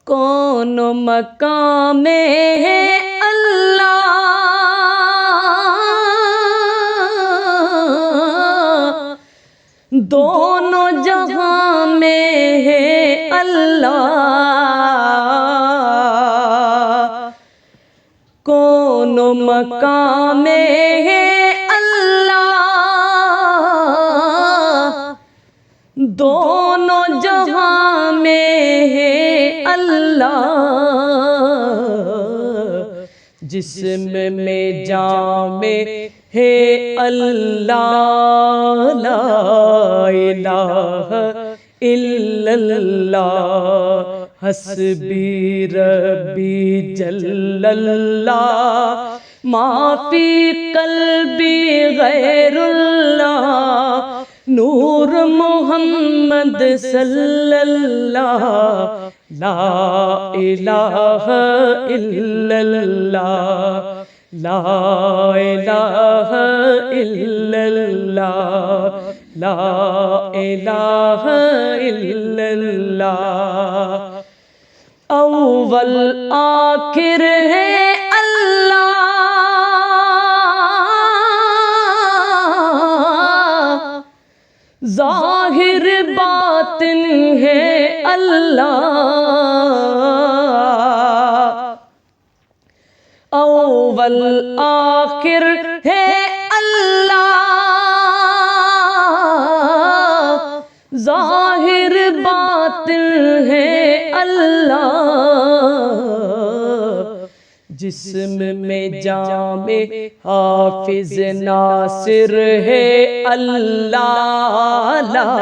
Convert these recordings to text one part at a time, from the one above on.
کون مقام ہے اللہ، دونوں جہاں میں ہے اللہ، کون مقام ہے اللہ، دونوں جہاں میں ہے اللہ، جسم میں جان میں ہے اللہ، لا الہ الا اللہ، حسبی ربی جل اللہ، ما فی قلبی غیر اللہ، نور محمد صلی اللہ، لا الہ الا اللہ، لا الہ الا اللہ، لا الہ الا اللہ، اول آخر ہے اللہ، ظاہر باطن ہے اللہ، اول آخر ہے اللہ، ظاہر باطن ہے اللہ، جسم میں جان میں حافظ ناصر ہے اللہ، لا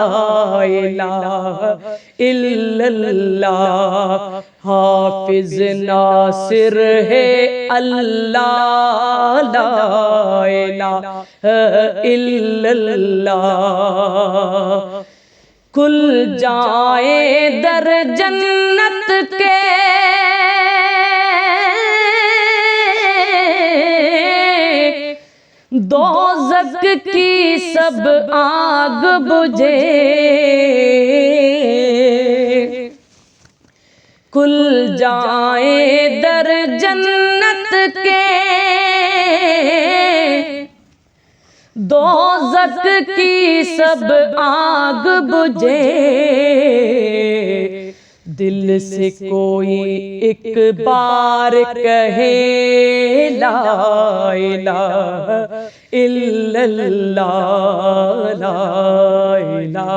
الہ الا اللہ، حافظ ناصر ہے اللہ، لا الہ الا اللہ، کھل جائے در جنت کے دوزخ کی سب آگ بجھے، کھل جائے در جنت کے دوزخ کی سب آگ بجھے، دل سے کوئی ایک بار کہے لا الہ الا اللہ، لا الہ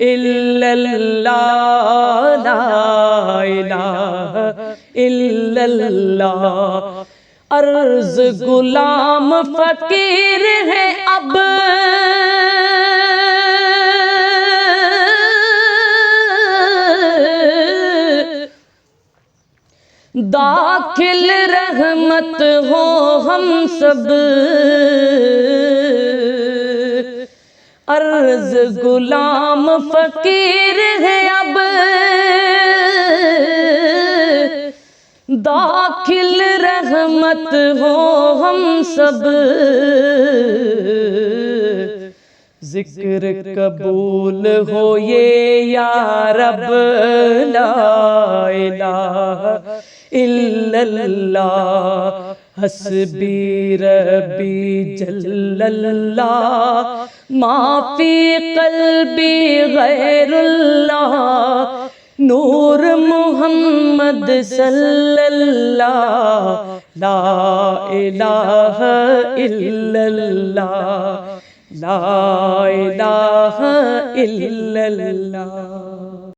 الا اللہ، لا الہ الا اللہ، عرض غلام فقیر ہے اب، داخل رحمت ہو ہم سب، عرض غلام فقیر ہے اب، داخل رحمت ہو ہم سب، ذکر قبول ہو یہ یا رب، لا الہ الا اللہ، حسبی ربی جل اللہ، ما فی قلبی غیر اللہ، نور محمد صلی اللہ، لا الہ الا اللہ، لا الہ الا اللہ۔